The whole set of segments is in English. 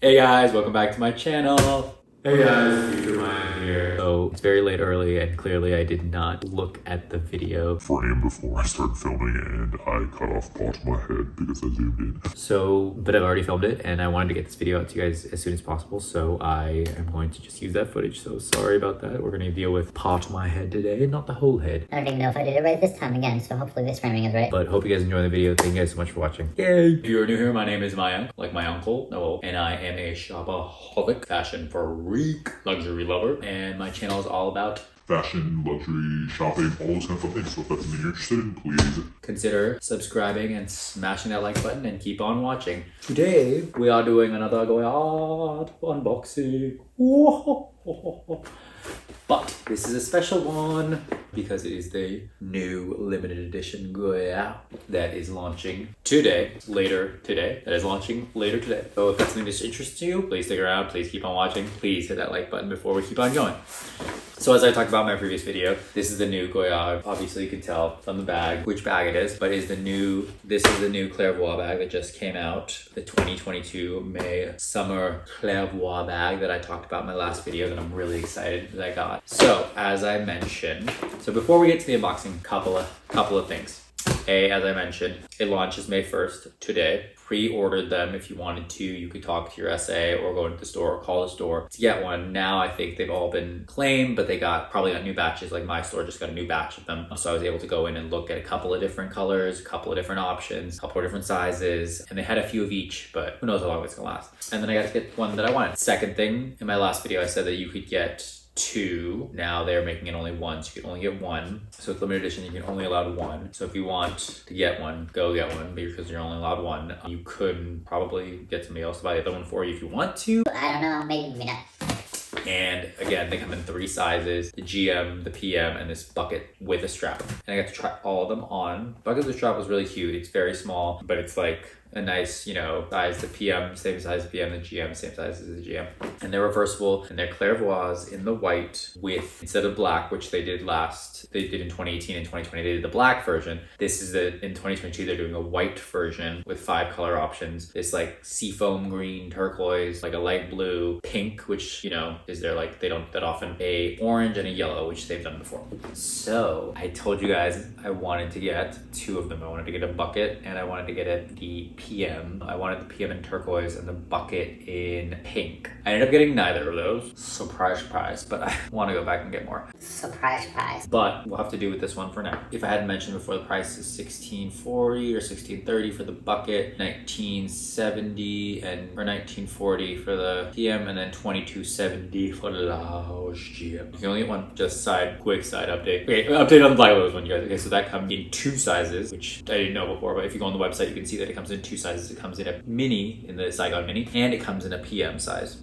Hey guys, welcome back to my channel. Hey guys, future Mayank here. So it's very late early and clearly I did not look at the video frame before I started filming and I cut off part of my head because I zoomed in. but I've already filmed it and I wanted to get this video out to you guys as soon as possible, so I am going to just use that footage. So sorry about that. We're going to deal with part of my head today, not the whole head. I don't even know if I did it right this time again, so hopefully this framing is right. But hope you guys enjoy the video. Thank you guys so much for watching. Yay! If you're new here, my name is Mayank, like my uncle, Noel, and I am a shopaholic, fashion freak, luxury lover, and my channel is all about Fashion, luxury, shopping, all those kind of fun things. So if that's something you're interested in, please consider subscribing and smashing that like button and keep on watching. Today, we are doing another Goyard unboxing. But this is a special one because it is the new limited edition Goyard that is launching later today. So if that's something that interests you, please stick around, please keep on watching, please hit that like button before we keep on going. So as I talked about in my previous video, this is the new Goyard. Obviously you can tell from the bag which bag it is, but this is the new Clairvoie bag that just came out. The 2022 May summer Clairvoie bag that I talked about in my last video that I'm really excited that I got. So as I mentioned, so before we get to the unboxing, couple of things. As I mentioned, it launches May 1st today. Pre-ordered them if you wanted to. You could talk to your SA or go into the store or call the store to get one. Now I think they've all been claimed, but they probably got new batches. Like my store just got a new batch of them. So I was able to go in and look at a couple of different colors, a couple of different options, a couple of different sizes, and they had a few of each, but who knows how long it's gonna last. And then I got to get one that I wanted. Second thing, in my last video I said that you could get two. Now they're making it only one, so you can only get one. So it's limited edition, you can only allow one. So if you want to get one, go get one, because you're only allowed one. You could probably get somebody else to buy the other one for you if you want to. I don't know, maybe not. And again, they come in 3 sizes: the GM, the PM, and this bucket with a strap. And I got to try all of them on. Bucket with a strap was really cute. It's very small, but it's like a nice, size. The PM, same size as the PM, the GM, same size as the GM. And they're reversible, and they're Clairvoies in the white with, instead of black, which they did in 2018 and 2020, they did the black version. This is in 2022, they're doing a white version with 5 color options. It's like seafoam green, turquoise, like a light blue, pink, which, is there like, they don't that often, a orange and a yellow, which they've done before. So I told you guys I wanted to get 2 of them. I wanted to get a bucket and I wanted to get the PM. I wanted the PM in turquoise and the bucket in pink. I ended up getting neither of those. Surprise, surprise, but I want to go back and get more. Surprise, surprise. But we'll have to do with this one for now. If I hadn't mentioned before, the price is $16.40 or $16.30 for the bucket, $19.70 or $19.40 for the PM, and then $22.70 for the large GM. You can only get one. Just quick side update. Okay, update on the Black Lotus one, you guys. Okay, so that comes in 2 sizes, which I didn't know before, but if you go on the website, you can see that it comes in 2 sizes. It comes in a mini, in the Saigon mini, and it comes in a PM size.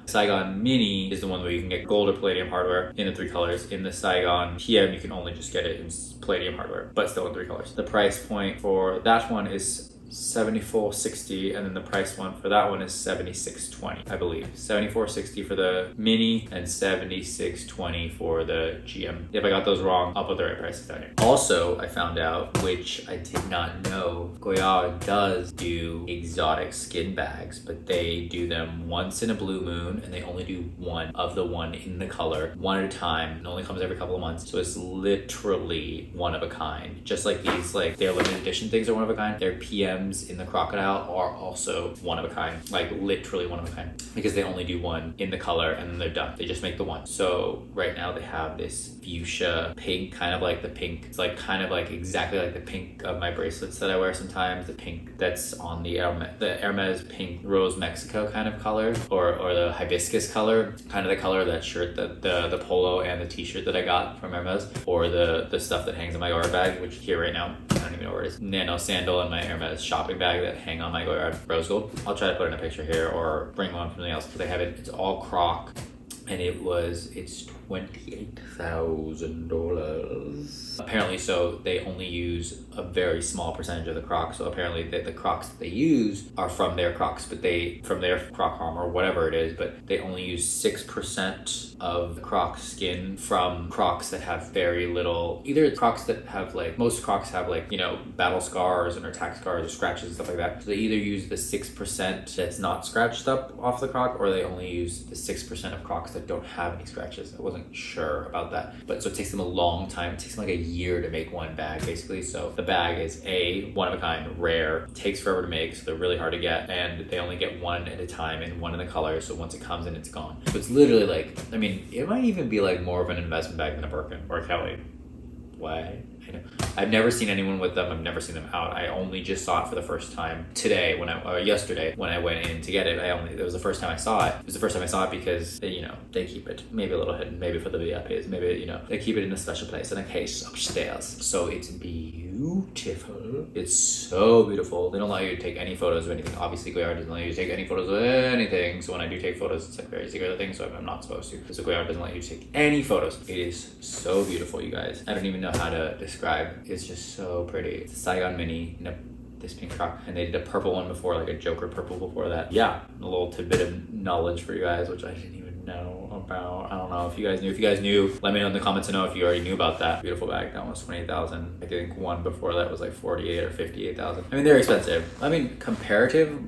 Saigon Mini is the one where you can get gold or palladium hardware in the 3 colors. In the Saigon PM, you can only just get it in palladium hardware, but still in 3 colors. The price point for that one is $74.60, and then the price one for that one is $76.20, I believe. $74.60 for the mini and $76.20 for the GM. If I got those wrong, I'll put the right prices down here. Also, I found out, which I did not know, Goyard does do exotic skin bags, but they do them once in a blue moon, and they only do one of the one in the color, one at a time. It only comes every couple of months, so it's literally one of a kind. Just like these, like their limited edition things are one of a kind, their PM in the crocodile are also one of a kind, like literally one of a kind, because they only do one in the color and then they're done. They just make the one. So right now they have this fuchsia pink, kind of like the pink. It's like kind of like exactly like the pink of my bracelets that I wear sometimes. The pink that's on the Hermes pink Rose Mexico kind of color, or the hibiscus color, kind of the color of that shirt, that the polo and the t-shirt that I got from Hermes, or the stuff that hangs in my Goyard bag, which here right now, I don't even know where it is. Nano sandal and my Hermes shopping bag that hang on my Goyard rose gold. I'll try to put in a picture here or bring one from something else because I have it. It's all croc. and it's $28,000. Apparently, so they only use a very small percentage of the Crocs. So apparently, the Crocs that they use are from their Crocs, but from their Croc arm or whatever it is, but they only use 6% of the Croc skin from Crocs that have very little. Either Crocs that have most Crocs have battle scars and attack scars or scratches and stuff like that. So they either use the 6% that's not scratched up off the Croc, or they only use the 6% of Crocs that don't have any scratches. I wasn't sure about that, but so it takes them a long time. It takes them like a year to make one bag, basically. So the bag is one of a kind, rare, takes forever to make, so they're really hard to get, and they only get one at a time and one in the color. So once it comes in, it's gone. So it's literally it might even be more of an investment bag than a Birkin or a Kelly. Why? I know. I've never seen anyone with them. I've never seen them out. I only just saw it for the first time today yesterday when I went in to get it. It was the first time I saw it. It was the first time I saw it because they keep it maybe a little hidden, maybe for the VIPs, maybe they keep it in a special place in a case upstairs. So it's beautiful. It's so beautiful. They don't allow you to take any photos of anything. Obviously, Goyard doesn't allow you to take any photos of anything. So when I do take photos, it's very secret thing. So I'm not supposed to. So Goyard doesn't let you take any photos. It is so beautiful, you guys. I don't even know how to describe. It's just so pretty. It's a Saigon mini in this pink Croc, and they did a purple one before, like a Joker purple before that. Yeah, a little tidbit of knowledge for you guys, which I didn't even know about. I don't know if you guys knew. If you guys knew, let me know in the comments to know if you already knew about that. Beautiful bag. That was $28,000. I think one before that was like $48,000 or $58,000. I mean, they're expensive. I mean,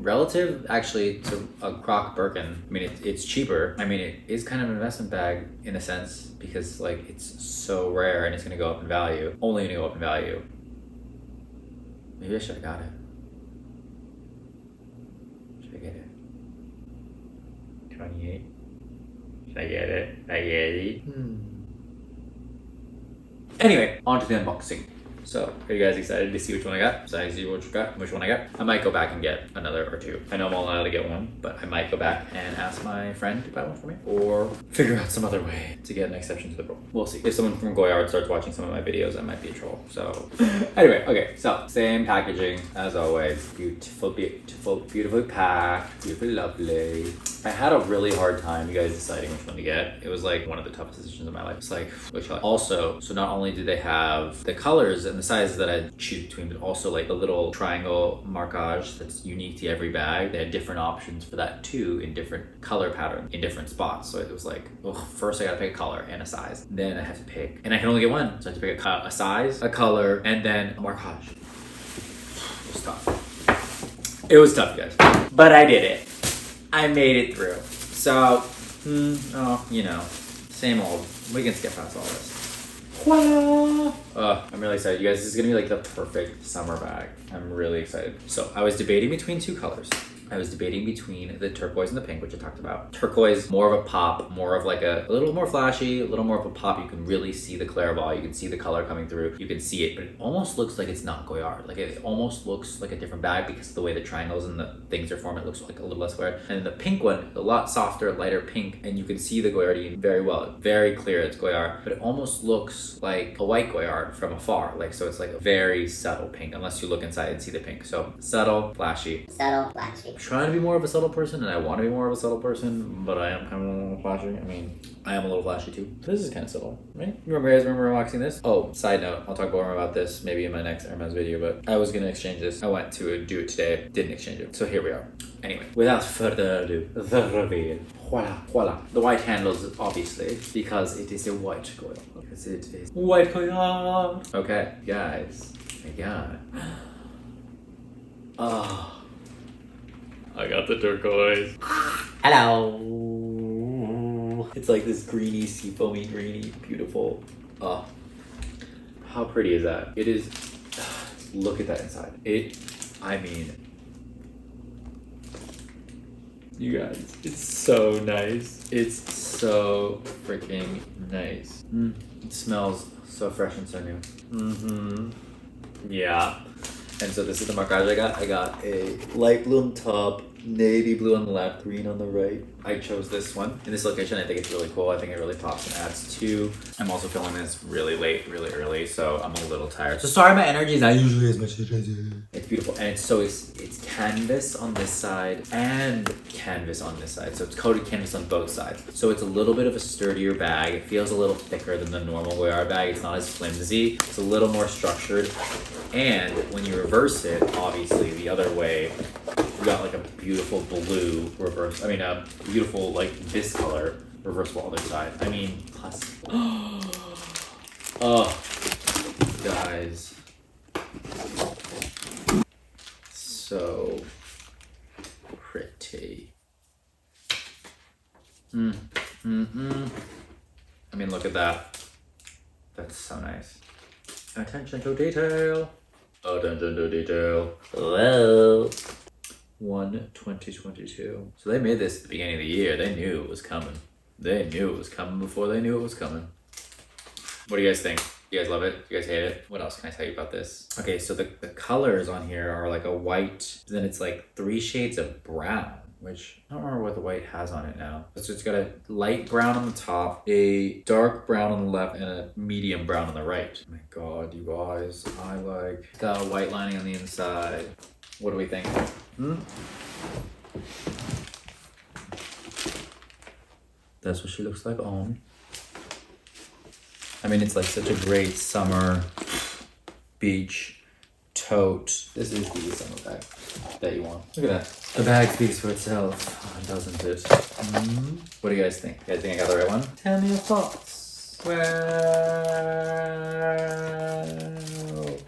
relative actually to a Croc Birkin. I mean, it's cheaper. I mean, it is kind of an investment bag in a sense because it's so rare and it's gonna go up in value. Only gonna go up in value. Maybe I should have got it. Should I get it? 28. Should I get it? I get it. Anyway, on to the unboxing. So, are you guys excited to see which one I got? Excited to see which one I got? I might go back and get another or two. I know I'm only allowed to get one, but I might go back and ask my friend to buy one for me, or figure out some other way to get an exception to the rule. We'll see. If someone from Goyard starts watching some of my videos, I might be a troll. So, anyway, okay. So, same packaging as always. Beautiful, beautiful, beautifully packed, beautifully lovely. I had a really hard time, you guys, deciding which one to get. It was one of the toughest decisions of my life. It's which one? Also, so not only do they have the colors and the sizes that I choose between, but also the little triangle markage that's unique to every bag. They had different options for that too, in different color patterns, in different spots. So it was first I gotta pick a color and a size. Then I have to pick, and I can only get one. So I have to pick a size, a color, and then a markage. It was tough. It was tough, guys. But I did it. I made it through. So, same old. We can skip past all this. Voila! I'm really excited. You guys, this is gonna be the perfect summer bag. I'm really excited. So, I was debating between two colors. I was debating between the turquoise and the pink, which I talked about. Turquoise, more of a pop, more of a little more flashy, a little more of a pop. You can really see the clairvoyant. You can see the color coming through. You can see it, but it almost looks like it's not Goyard. It almost looks like a different bag because of the way the triangles and the things are formed. It looks like a little less Goyard. And the pink one, a lot softer, lighter pink, and you can see the Goyardine very well. Very clear it's Goyard, but it almost looks like a white Goyard from afar. So it's a very subtle pink, unless you look inside and see the pink. So subtle, flashy. Subtle, flashy. I'm trying to be more of a subtle person, and I want to be more of a subtle person, but I am kind of a little flashy. I mean, I am a little flashy too. This is kind of subtle, right? Remember unboxing this? Oh, side note, I'll talk more about this maybe in my next Hermes video, but I was going to exchange this. I went to do it today, didn't exchange it. So here we are. Anyway, without further ado, the reveal. Voila, voila. The white handles, obviously, because it is a white Goyard. Because it is white Goyard. Okay, guys, I got it. Oh. I got the turquoise. Hello. It's this greeny, seafoamy, greeny, beautiful. Oh, how pretty is that? It is. Look at that inside. You guys, it's so nice. It's so freaking nice. It smells so fresh and so new. Yeah. And so this is the markage I got. I got a light blue on top, navy blue on the left, green on the right. I chose this one in this location. I think it's really cool. I think it really pops and adds to. I'm also filming this really late, really early, so I'm a little tired. So sorry, my energy is not usually as much as it is. It's beautiful, and it's canvas on this side and canvas on this side. So it's coated canvas on both sides. So it's a little bit of a sturdier bag. It feels a little thicker than the normal Goyard bag. It's not as flimsy. It's a little more structured. And when you reverse it, obviously the other way, you got like a beautiful blue reverse. I mean, a beautiful like this color reversible other side. I mean, plus. Oh, guys. So pretty. I mean, look at that. That's so nice. Attention to detail. Attention to detail. Whoa. 1/2022. So they made this at the beginning of the year. They knew it was coming. They knew it was coming before they knew it was coming. What do you guys think? You guys love it? You guys hate it? What else can I tell you about this? Okay, so the colors on here are like a white, then it's like 3 shades of brown, which I don't remember what the white has on it now. So it's got a light brown on the top, a dark brown on the left, and a medium brown on the right. Oh my God, you guys, I like, it's got a white lining on the inside. What do we think? That's what she looks like on. I mean, it's like such a great summer beach tote. This is the summer bag that you want. Look at that. The bag speaks for itself, doesn't it? What do you guys think? You guys think I got the right one? Tell me your thoughts. Well,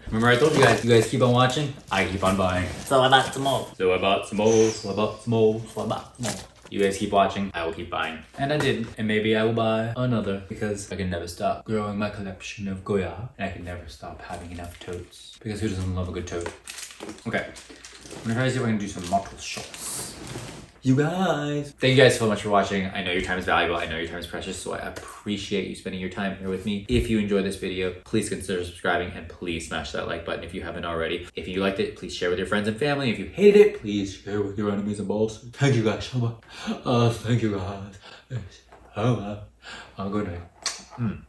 remember I told you guys keep on watching, I keep on buying. So I bought some more. So I bought some more, so I bought some more, so I bought some more. You guys keep watching, I will keep buying. And I did. And maybe I will buy another because I can never stop growing my collection of Goyard. And I can never stop having enough totes. Because who doesn't love a good tote? Okay. I'm gonna try to see if I can do some model shots. You guys. Thank you guys so much for watching. I know your time is valuable. I know your time is precious. So I appreciate you spending your time here with me. If you enjoyed this video, please consider subscribing and please smash that like button if you haven't already. If you liked it, please share with your friends and family. If you hated it, please share with your enemies and balls. Thank you guys so much. Thank you guys. Oh, good night.